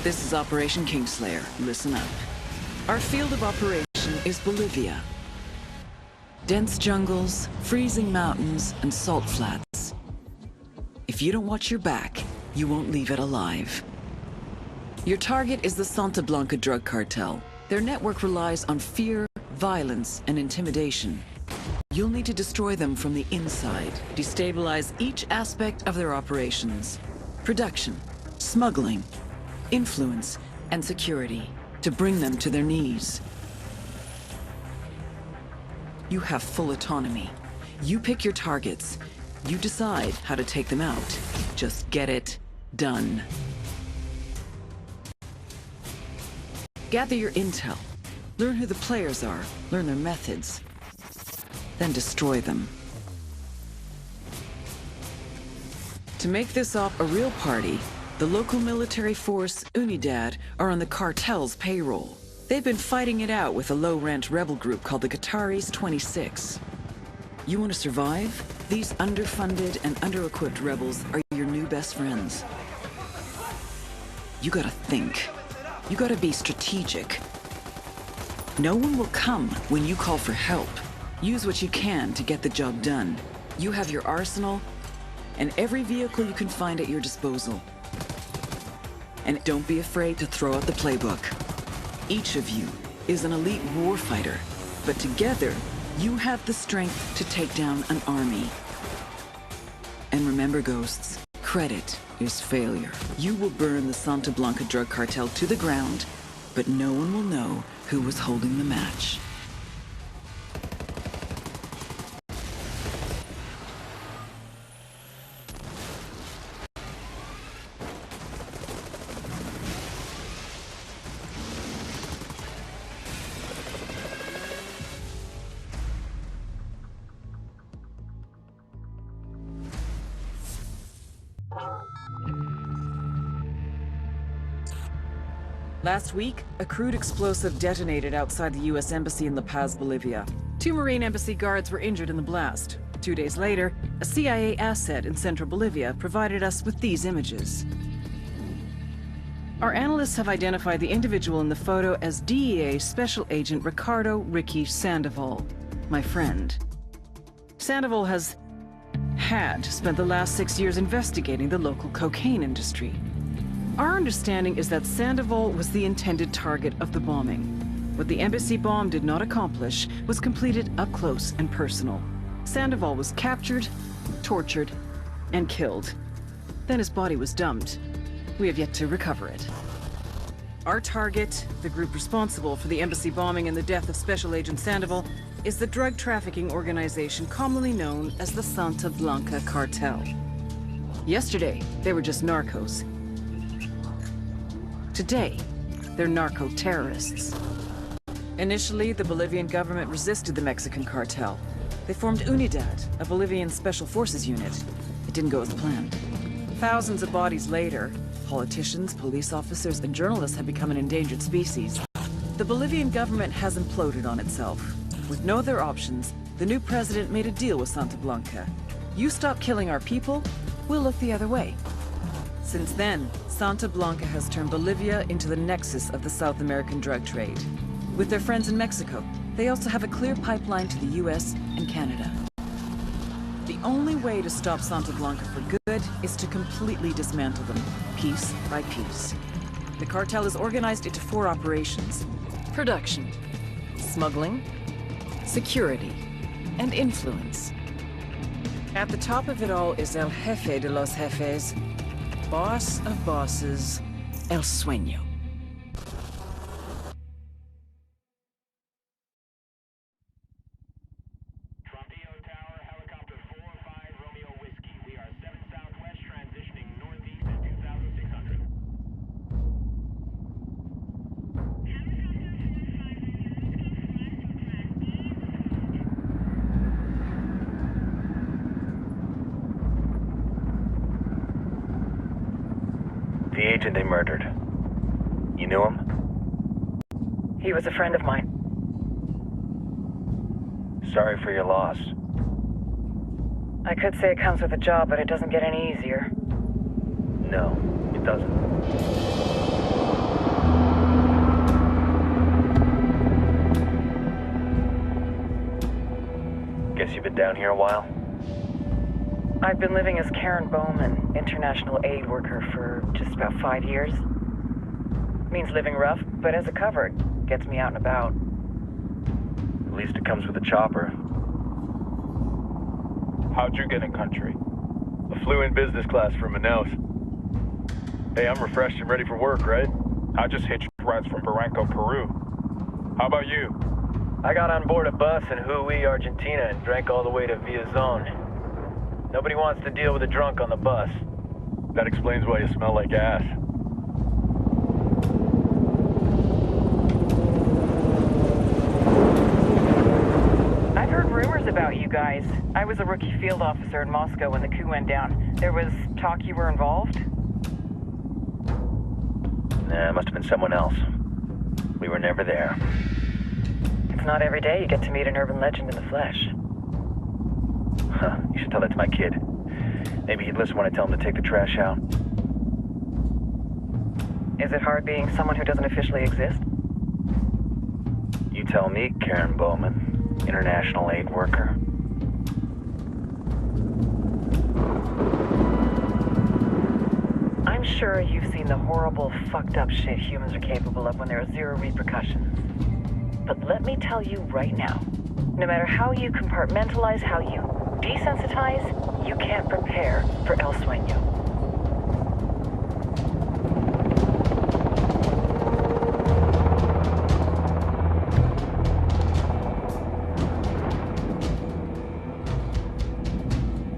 This is Operation Kingslayer. Listen up. Our field of operation is Bolivia. Dense jungles, freezing mountains, and salt flats. If you don't watch your back, you won't leave it alive. Your target is the Santa Blanca drug cartel. Their network relies on fear, violence, and intimidation. You'll need to destroy them from the inside, destabilize each aspect of their operations. Production, smuggling, influence, and security, to bring them to their knees. You have full autonomy. You pick your targets. You decide how to take them out. Just get it done. Gather your intel. Learn who the players are. Learn their methods. Then destroy them. To make this op a real party, the local military force, NyVad, are on the cartel's payroll. They've been fighting it out with a low-rent rebel group called the Qataris 26. You want to survive? These underfunded and under-equipped rebels are your new best friends. You gotta think. You gotta be strategic. No one will come when you call for help. Use what you can to get the job done. You have your arsenal and every vehicle you can find at your disposal. And don't be afraid to throw out the playbook. Each of you is an elite warfighter, but together, you have the strength to take down an army. And remember, Ghosts, credit is failure. You will burn the Santa Blanca drug cartel to the ground, but no one will know who was holding the match. Last week, a crude explosive detonated outside the U.S. Embassy in La Paz, Bolivia. 2 Marine Embassy guards were injured in the blast. 2 days later, a CIA asset in central Bolivia provided us with these images. Our analysts have identified the individual in the photo as DEA Special Agent Ricardo Ricky Sandoval, my friend. Sandoval had spent the last 6 years investigating the local cocaine industry. Our understanding is that Sandoval was the intended target of the bombing. What the embassy bomb did not accomplish was completed up close and personal. Sandoval was captured, tortured, and killed. Then his body was dumped. We have yet to recover it. Our target, the group responsible for the embassy bombing and the death of Special Agent Sandoval, is the drug trafficking organization commonly known as the Santa Blanca Cartel. Yesterday, they were just narcos. Today, they're narco-terrorists. Initially, the Bolivian government resisted the Mexican cartel. They formed NyVad, a Bolivian special forces unit. It didn't go as planned. Thousands of bodies later, politicians, police officers, and journalists have become an endangered species. The Bolivian government has imploded on itself. With no other options, the new president made a deal with Santa Blanca. You stop killing our people, we'll look the other way. Since then, Santa Blanca has turned Bolivia into the nexus of the South American drug trade. With their friends in Mexico, they also have a clear pipeline to the US and Canada. The only way to stop Santa Blanca for good is to completely dismantle them, piece by piece. The cartel is organized into 4 operations: production, smuggling, security, and influence. At the top of it all is El Jefe de los Jefes, boss of bosses, El Sueño. Frontier Tower, helicopter 4-5 Romeo Whiskey. We are 7 southwest, transitioning northeast at 2,600. The agent they murdered. You knew him? He was a friend of mine. Sorry for your loss. I could say it comes with a job, but it doesn't get any easier. No, it doesn't. Guess you've been down here a while? I've been living as Karen Bowman, international aid worker, for just about 5 years. Means living rough, but as a cover, it gets me out and about. At least it comes with a chopper. How'd you get in country? I flew in business class from Manaus. Hey, I'm refreshed and ready for work, right? I just hitched rides from Barranco, Peru. How about you? I got on board a bus in Hui, Argentina, and drank all the way to Villazon. Nobody wants to deal with a drunk on the bus. That explains why you smell like ass. I've heard rumors about you guys. I was a rookie field officer in Moscow when the coup went down. There was talk you were involved? Nah, it must have been someone else. We were never there. It's not every day you get to meet an urban legend in the flesh. Huh, you should tell that to my kid. Maybe he'd listen when I tell him to take the trash out. Is it hard being someone who doesn't officially exist? You tell me, Karen Bowman, international aid worker. I'm sure you've seen the horrible, fucked up shit humans are capable of when there are zero repercussions. But let me tell you right now, no matter how you compartmentalize, how you desensitize, you can't prepare for El Sueño.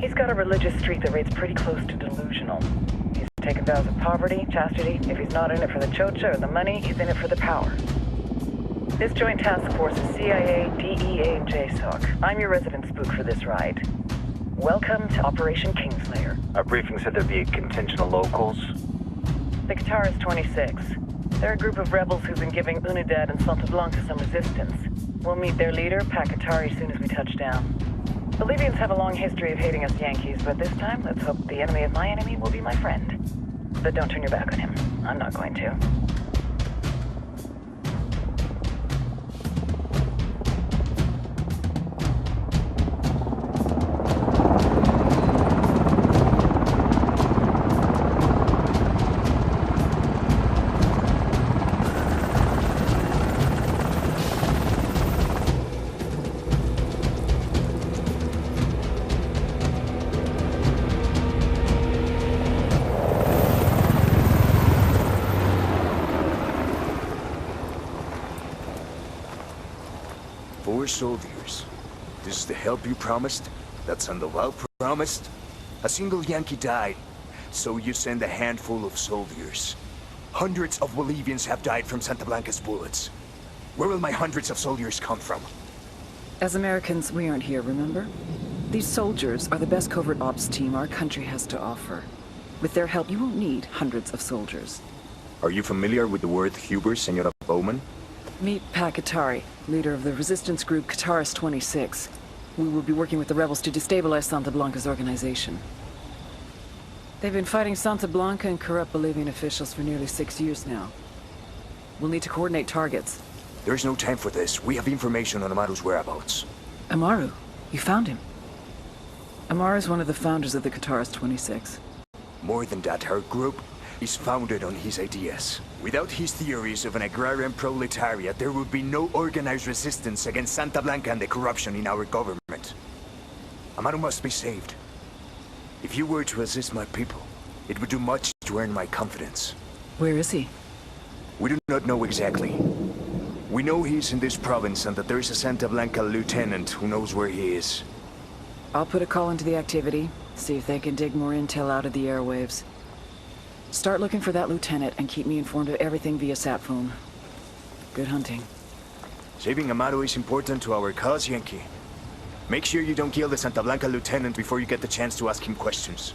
He's got a religious streak that rates pretty close to delusional. He's taken vows of poverty, chastity. If he's not in it for the chocha or the money, he's in it for the power. This joint task force is CIA, DEA, and JSOC. I'm your resident spook for this ride. Welcome to Operation Kingslayer. Our briefing said there'd be a contingent of locals. The Qatar is 26. They're a group of rebels who've been giving Unidad and Santa Blanca some resistance. We'll meet their leader, Pakatari, as soon as we touch down. Bolivians have a long history of hating us Yankees, but this time, let's hope the enemy of my enemy will be my friend. But don't turn your back on him. I'm not going to. Soldiers. This is the help you promised? That Sandoval promised? A single Yankee died, so you send a handful of soldiers. Hundreds of Bolivians have died from Santa Blanca's bullets. Where will my hundreds of soldiers come from? As Americans, we aren't here, remember? These soldiers are the best covert ops team our country has to offer. With their help, you won't need hundreds of soldiers. Are you familiar with the word Huber, Senora Bowman? Meet Pakatari, leader of the resistance group Qatar's 26. We will be working with the rebels to destabilize Santa Blanca's organization. They've been fighting Santa Blanca and corrupt Bolivian officials for nearly 6 years now. We'll need to coordinate targets. There's no time for this. We have information on Amaru's whereabouts. Amaru? You found him? Amaru is one of the founders of the Qatar's 26. More than that, her group is founded on his ideas. Without his theories of an agrarian proletariat, there would be no organized resistance against Santa Blanca and the corruption in our government. Amaru must be saved. If you were to assist my people, it would do much to earn my confidence. Where is he? We do not know exactly. We know he's in this province and that there is a Santa Blanca lieutenant who knows where he is. I'll put a call into the activity, see if they can dig more intel out of the airwaves. Start looking for that lieutenant and keep me informed of everything via sat phone. Good hunting. Saving Amaru is important to our cause, Yankee. Make sure you don't kill the Santa Blanca lieutenant before you get the chance to ask him questions.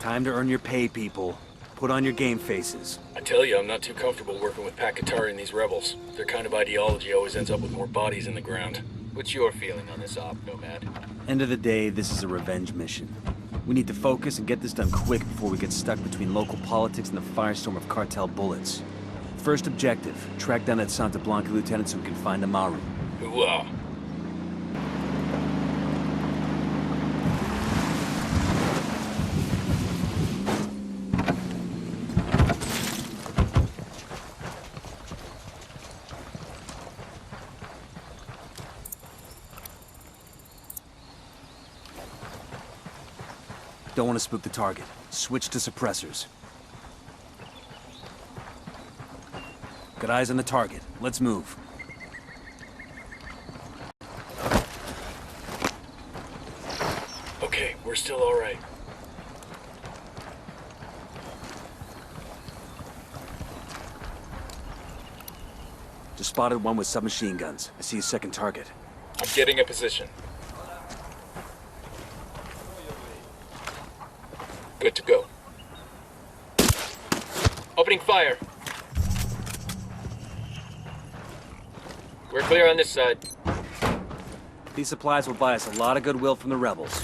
Time to earn your pay, people. Put on your game faces. I tell you, I'm not too comfortable working with Pakatari and these rebels. Their kind of ideology always ends up with more bodies in the ground. What's your feeling on this op, Nomad? End of the day, this is a revenge mission. We need to focus and get this done quick before we get stuck between local politics and the firestorm of cartel bullets. First objective, track down that Santa Blanca lieutenant so we can find Amaru. Hooah! Don't want to spook the target. Switch to suppressors. Got eyes on the target. Let's move. Okay, we're still alright. Just spotted one with submachine guns. I see a second target. I'm getting a position. Good to go. Opening fire. We're clear on this side. These supplies will buy us a lot of goodwill from the rebels.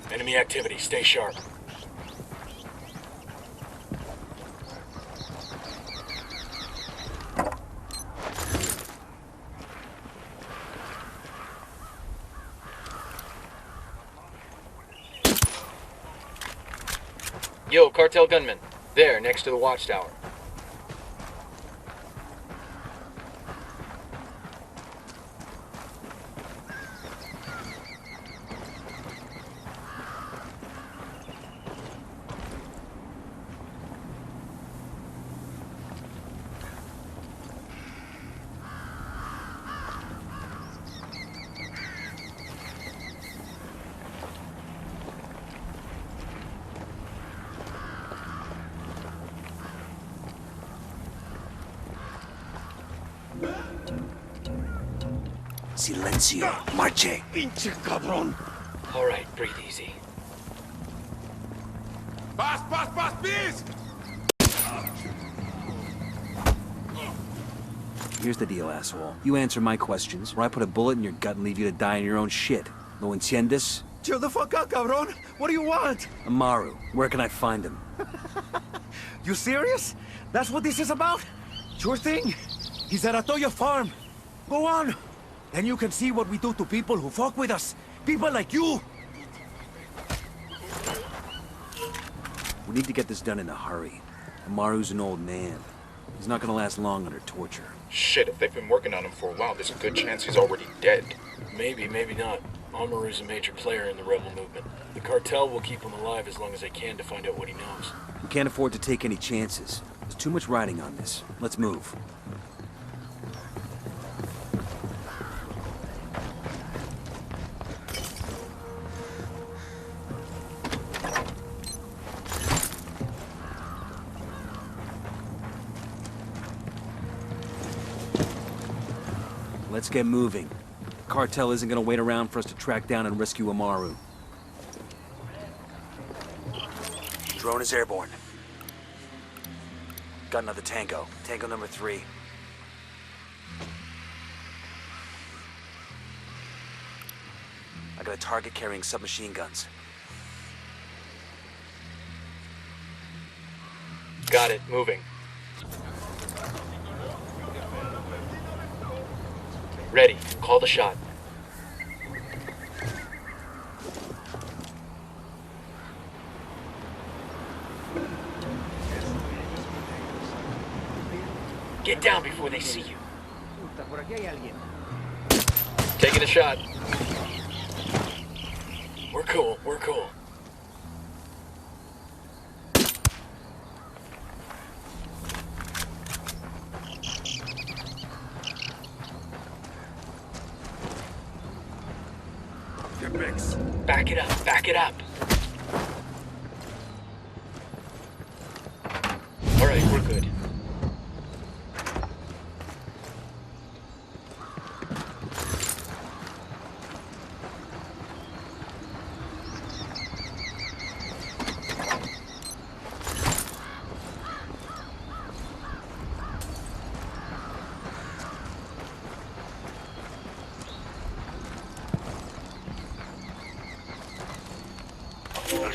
Enemy activity, stay sharp. Yo, cartel gunman. There, next to the watchtower. Silencio. Marche. Pinche cabrón. All right, breathe easy. Pass, please! Here's the deal, asshole. You answer my questions, or I put a bullet in your gut and leave you to die in your own shit. ¿Lo entiendes? Chill the fuck out, cabrón. What do you want? Amaru. Where can I find him? You serious? That's what this is about? Sure thing. He's at Atoya Farm. Go on. Then you can see what we do to people who fuck with us. People like you. We need to get this done in a hurry. Amaru's an old man. He's not gonna last long under torture. Shit, if they've been working on him for a while, there's a good chance he's already dead. Maybe, maybe not. Amaru's a major player in the rebel movement. The cartel will keep him alive as long as they can to find out what he knows. We can't afford to take any chances. There's too much riding on this. Let's move. Let's get moving. The cartel isn't gonna wait around for us to track down and rescue Amaru. Drone is airborne. Got another tango. Tango number 3. I got a target carrying submachine guns. Got it, moving. Ready, call the shot. Get down before they see you. Taking a shot. We're cool, we're cool. Back it up, back it up. All right, we're good.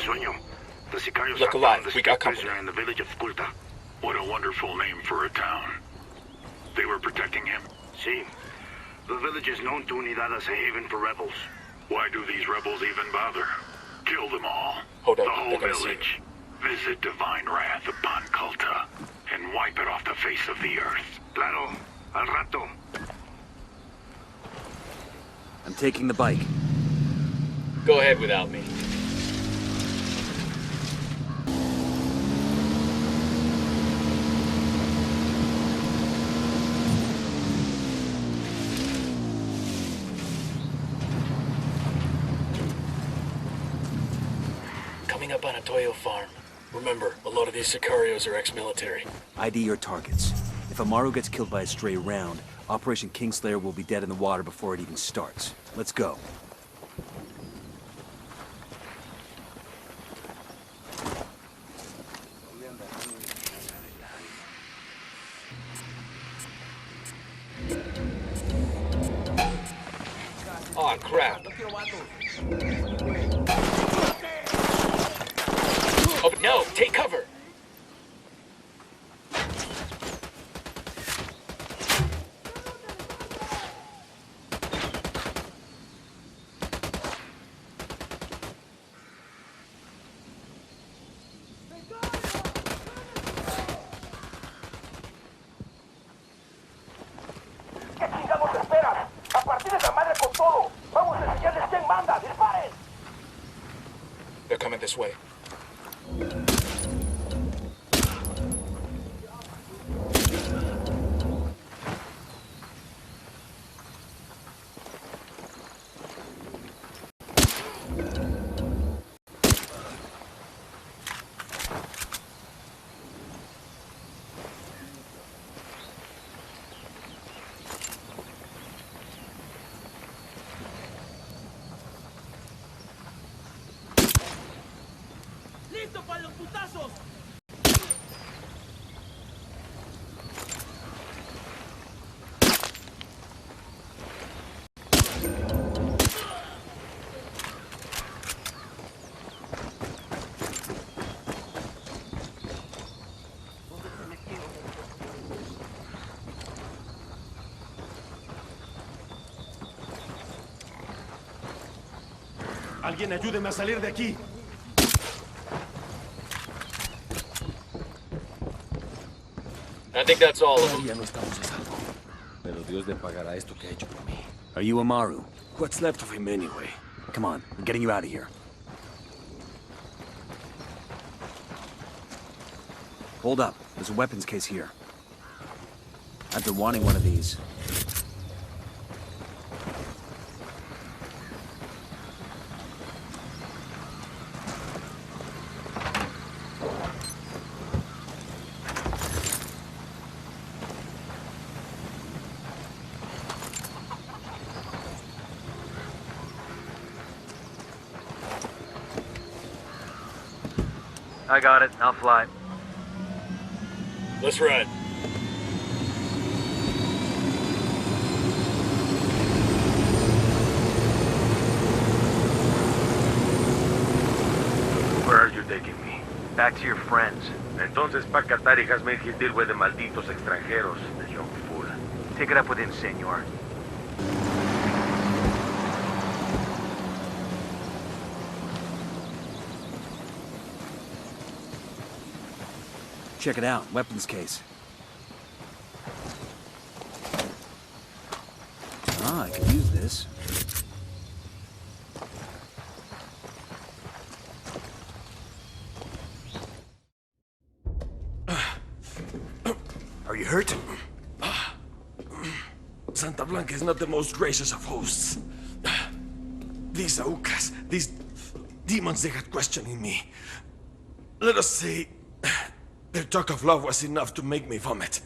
sueño. The Sicarios Look have alive. found the We got prisoner company. in the village of Sculta. What a wonderful name for a town. They were protecting him. See, the village is known to Unidad as a haven for rebels. Why do these rebels even bother? Kill them all. Hold up, The I whole gotta see village. Visit divine wrath upon Culta and wipe it off the face of the earth. Claro, al rato. I'm taking the bike. Go ahead without me. Coming up on a Toyo farm. Remember, a lot of these Sicarios are ex-military. ID your targets. If Amaru gets killed by a stray round, Operation Kingslayer will be dead in the water before it even starts. Let's go. Aw, crap. Oh, no! Take cover! ¿Qué chingados esperan? ¡A partir de la madre con todo! ¡Vamos a enseñarles quién manda! ¡Disparen! They're coming this way. Alguien ayúdeme a salir de aquí. I think that's all of them. Todavía no estamos a salvo. Pero Dios le pagará esto que ha hecho por mí. Are you Amaru? What's left of him anyway? Come on, we're getting you out of here. Hold up. There's a weapons case here. I've been wanting one of these. I got it. I'll fly. Let's ride. Where are you taking me? Back to your friends. Entonces, Pacatari has made his deal with the malditos extranjeros, the young fool. Take it up with him, senor. Check it out. Weapons case. Ah, I could use this. Are you hurt? Santa Blanca is not the most gracious of hosts. These Aucas, these demons they had questioning me. Let us say, their talk of love was enough to make me vomit.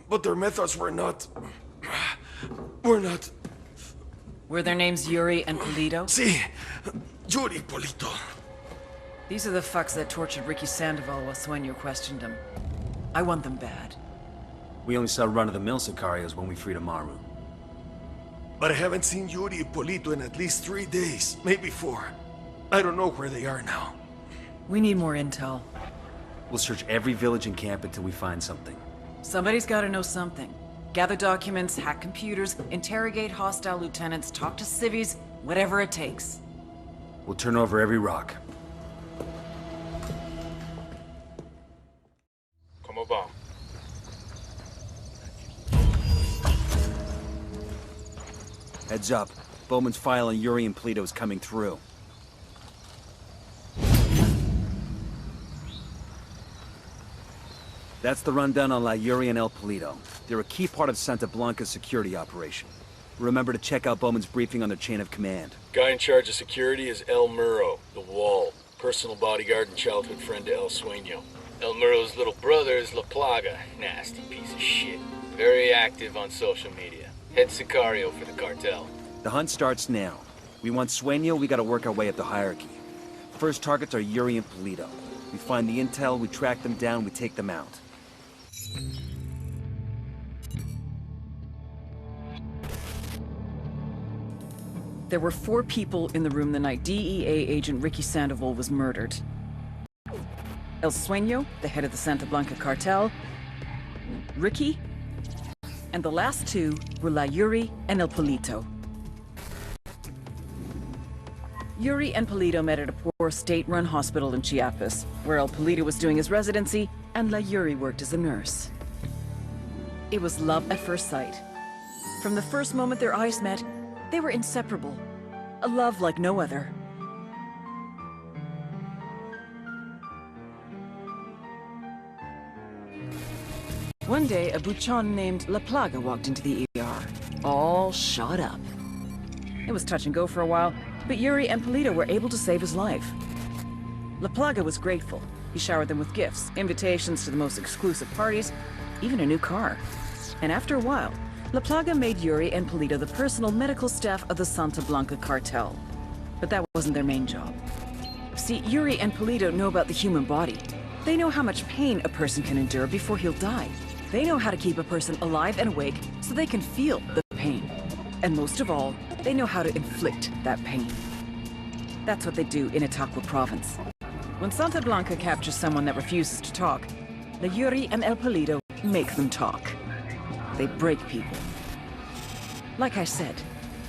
But their methods were not... Were their names Yuri and Polito? See, Yuri, Polito. These are the fucks that tortured Ricky Sandoval while Sueño questioned him. I want them bad. We only saw run-of-the-mill Sicarios when we freed Amaru. But I haven't seen Yuri and Polito in at least 3 days, maybe 4. I don't know where they are now. We need more intel. We'll search every village and camp until we find something. Somebody's gotta know something. Gather documents, hack computers, interrogate hostile lieutenants, talk to civvies, whatever it takes. We'll turn over every rock. Como va? Heads up. Bowman's file on Yuri and Polito is coming through. That's the rundown on La Yuri and El Polito. They're a key part of Santa Blanca's security operation. Remember to check out Bowman's briefing on their chain of command. Guy in charge of security is El Muro, the Wall. Personal bodyguard and childhood friend to El Sueño. El Muro's little brother is La Plaga. Nasty piece of shit. Very active on social media. Head Sicario for the cartel. The hunt starts now. We want Sueño, we gotta work our way up the hierarchy. First targets are Yuri and Polito. We find the intel, we track them down, we take them out. There were 4 people in the room the night DEA agent Ricky Sandoval was murdered. El Sueño, the head of the Santa Blanca cartel, Ricky, and the last 2 were La Yuri and El Polito. Yuri and Polito met at a poor state-run hospital in Chiapas, where El Polito was doing his residency and La Yuri worked as a nurse. It was love at first sight. From the first moment their eyes met, they were inseparable. A love like no other. One day, a buchon named La Plaga walked into the ER, all shot up. It was touch and go for a while, but Yuri and Polito were able to save his life. La Plaga was grateful. He showered them with gifts, invitations to the most exclusive parties, even a new car. And after a while, La Plaga made Yuri and Polito the personal medical staff of the Santa Blanca cartel. But that wasn't their main job. See, Yuri and Polito know about the human body. They know how much pain a person can endure before he'll die. They know how to keep a person alive and awake so they can feel the pain. And most of all, they know how to inflict that pain. That's what they do in Itaqua province. When Santa Blanca captures someone that refuses to talk, La Yuri and El Polito make them talk. They break people. Like I said,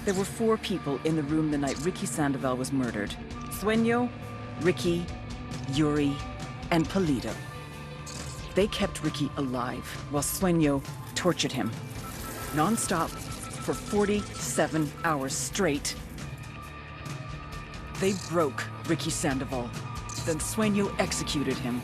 there were 4 people in the room the night Ricky Sandoval was murdered. Sueño, Ricky, Yuri, and Polito. They kept Ricky alive while Sueño tortured him. Non-stop for 47 hours straight. They broke Ricky Sandoval. Then Sueño executed him